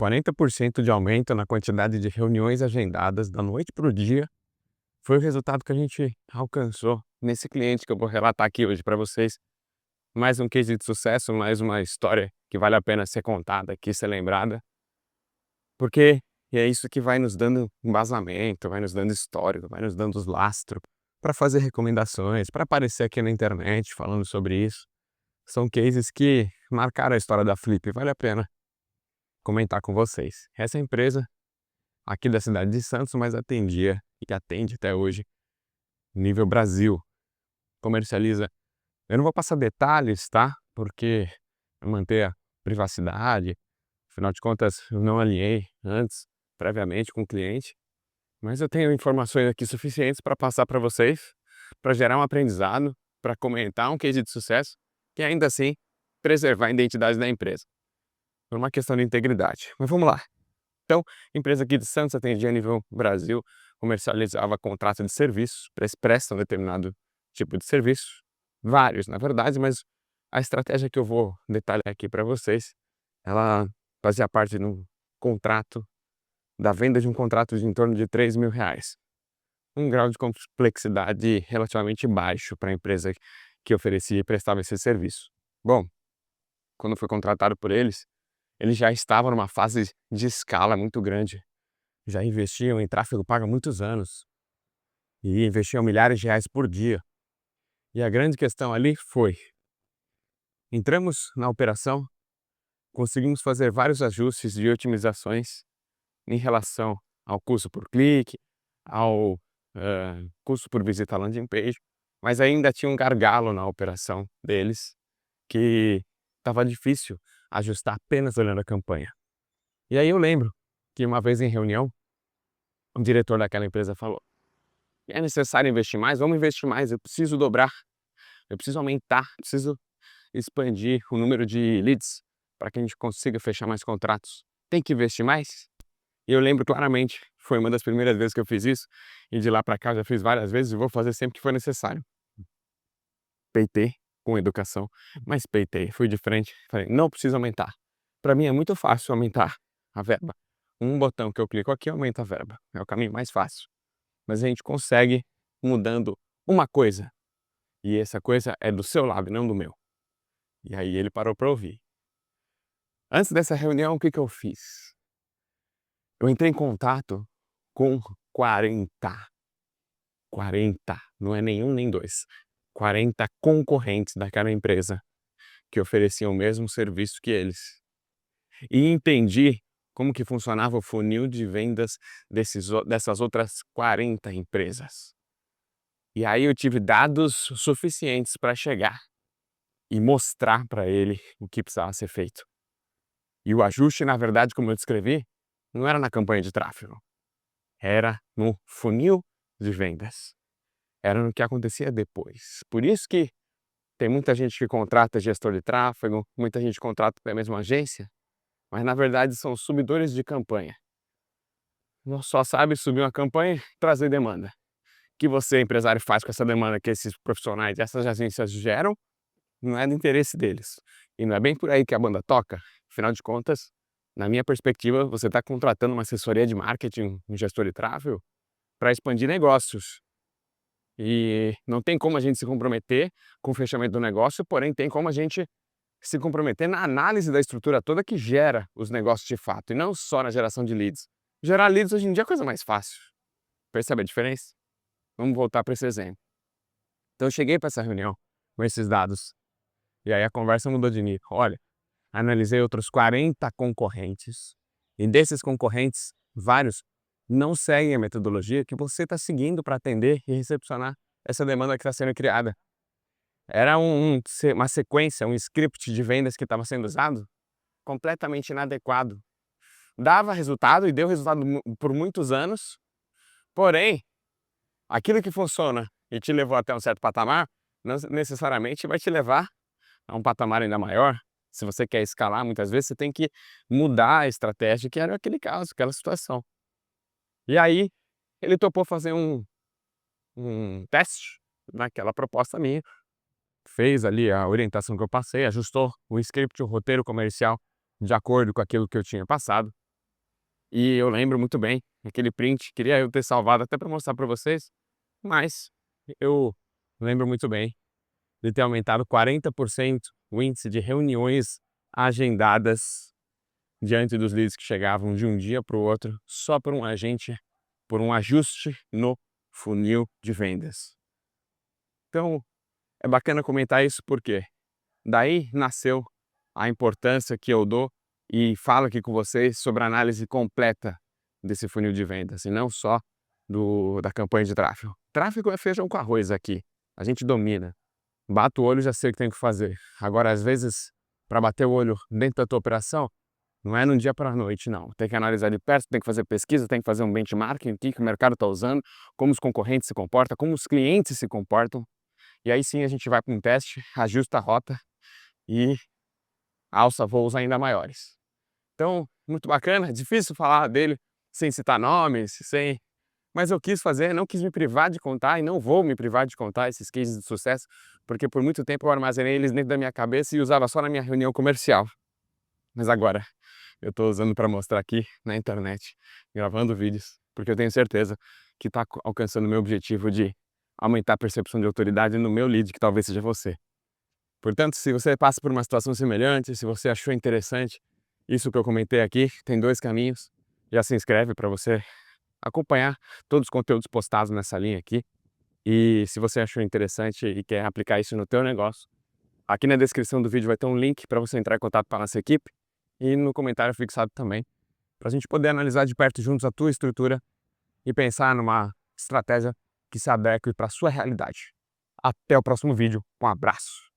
40% de aumento na quantidade de reuniões agendadas da noite para o dia foi o resultado que a gente alcançou nesse cliente que eu vou relatar aqui hoje para vocês. Mais um case de sucesso, mais uma história que vale a pena ser contada aqui, ser lembrada, porque é isso que vai nos dando embasamento, vai nos dando histórico, vai nos dando os lastros para fazer recomendações, para aparecer aqui na internet falando sobre isso. São cases que marcaram a história da Flip, vale a pena comentar com vocês. Essa empresa aqui da cidade de Santos, mas atendia e atende até hoje nível Brasil. Comercializa. Eu não vou passar detalhes, tá? Porque manter a privacidade. Afinal de contas, eu não alinhei antes, previamente com o cliente. Mas eu tenho informações aqui suficientes para passar para vocês, para gerar um aprendizado, para comentar um case de sucesso e ainda assim preservar a identidade da empresa. Por uma questão de integridade. Mas vamos lá. Então, empresa aqui de Santos atendia a nível Brasil, comercializava contrato de serviços, presta um determinado tipo de serviço, vários na verdade, mas a estratégia que eu vou detalhar aqui para vocês, ela fazia parte de um contrato, da venda de um contrato de em torno de R$ 3.000. Um grau de complexidade relativamente baixo para a empresa que oferecia e prestava esse serviço. Bom, quando foi contratado por eles já estavam numa fase de escala muito grande. Já investiam em tráfego pago há muitos anos. E investiam milhares de reais por dia. E a grande questão ali foi: entramos na operação, conseguimos fazer vários ajustes de otimizações em relação ao custo por clique, ao custo por visita à landing page, mas ainda tinha um gargalo na operação deles, que estava difícil ajustar apenas olhando a campanha. E aí eu lembro que uma vez em reunião, o diretor daquela empresa falou: é necessário investir mais? Vamos investir mais, eu preciso dobrar, eu preciso aumentar, preciso expandir o número de leads para que a gente consiga fechar mais contratos. Tem que investir mais? E eu lembro claramente, foi uma das primeiras vezes que eu fiz isso, e de lá para cá eu já fiz várias vezes e vou fazer sempre que for necessário. Peitei com educação, mas peitei, fui de frente, falei: não precisa aumentar. Para mim é muito fácil aumentar a verba. Um botão que eu clico aqui aumenta a verba, é o caminho mais fácil. Mas a gente consegue mudando uma coisa, e essa coisa é do seu lado e não do meu. E aí ele parou para ouvir. Antes dessa reunião, o que eu fiz? Eu entrei em contato com 40, não é nenhum nem dois, 40 concorrentes daquela empresa que ofereciam o mesmo serviço que eles. E entendi como que funcionava o funil de vendas dessas outras 40 empresas. E aí eu tive dados suficientes para chegar e mostrar para ele o que precisava ser feito. E o ajuste, na verdade, como eu descrevi, não era na campanha de tráfego, era no funil de vendas. Era no que acontecia depois. Por isso que tem muita gente que contrata gestor de tráfego, muita gente contrata até mesmo agência, mas na verdade são subidores de campanha. Não só sabe subir uma campanha e trazer demanda. O que você, empresário, faz com essa demanda que esses profissionais, essas agências geram, não é do interesse deles. E não é bem por aí que a banda toca. Afinal de contas, na minha perspectiva, você está contratando uma assessoria de marketing, um gestor de tráfego, para expandir negócios. E não tem como a gente se comprometer com o fechamento do negócio, porém tem como a gente se comprometer na análise da estrutura toda que gera os negócios de fato, e não só na geração de leads. Gerar leads hoje em dia é a coisa mais fácil. Percebe a diferença? Vamos voltar para esse exemplo. Então eu cheguei para essa reunião com esses dados, e aí a conversa mudou de nível. Olha, analisei outros 40 concorrentes, e desses concorrentes, vários não seguem a metodologia que você está seguindo para atender e recepcionar essa demanda que está sendo criada. Era uma sequência, um script de vendas que estava sendo usado completamente inadequado. Dava resultado e deu resultado por muitos anos, porém, aquilo que funciona e te levou até um certo patamar, não necessariamente vai te levar a um patamar ainda maior. Se você quer escalar, muitas vezes você tem que mudar a estratégia, que era aquele caso, aquela situação. E aí, ele topou fazer um teste naquela proposta minha, fez ali a orientação que eu passei, ajustou o script, o roteiro comercial de acordo com aquilo que eu tinha passado. E eu lembro muito bem, aquele print, queria eu ter salvado até para mostrar para vocês, mas eu lembro muito bem de ter aumentado 40% o índice de reuniões agendadas diante dos leads que chegavam de um dia para o outro, só por um agente, por um ajuste no funil de vendas. Então, é bacana comentar isso porque daí nasceu a importância que eu dou e falo aqui com vocês sobre a análise completa desse funil de vendas, e não só da campanha de tráfego. Tráfego é feijão com arroz aqui, a gente domina. Bato o olho e já sei o que tem que fazer. Agora, às vezes, para bater o olho dentro da tua operação, não é de um dia para a noite, não. Tem que analisar de perto, tem que fazer pesquisa, tem que fazer um benchmarking, o que o mercado está usando, como os concorrentes se comportam, como os clientes se comportam. E aí sim a gente vai para um teste, ajusta a rota e alça voos ainda maiores. Então, muito bacana, difícil falar dele sem citar nomes, mas eu quis fazer, não quis me privar de contar e não vou me privar de contar esses cases de sucesso, porque por muito tempo eu armazenei eles dentro da minha cabeça e usava só na minha reunião comercial. Mas agora eu estou usando para mostrar aqui na internet, gravando vídeos, porque eu tenho certeza que está alcançando o meu objetivo de aumentar a percepção de autoridade no meu lead, que talvez seja você. Portanto, se você passa por uma situação semelhante, se você achou interessante isso que eu comentei aqui, tem 2 caminhos. Já se inscreve para você acompanhar todos os conteúdos postados nessa linha aqui. E se você achou interessante e quer aplicar isso no teu negócio, aqui na descrição do vídeo vai ter um link para você entrar em contato com a nossa equipe e no comentário fixado também, para a gente poder analisar de perto juntos a tua estrutura e pensar numa estratégia que se adeque para a sua realidade. Até o próximo vídeo. Um abraço!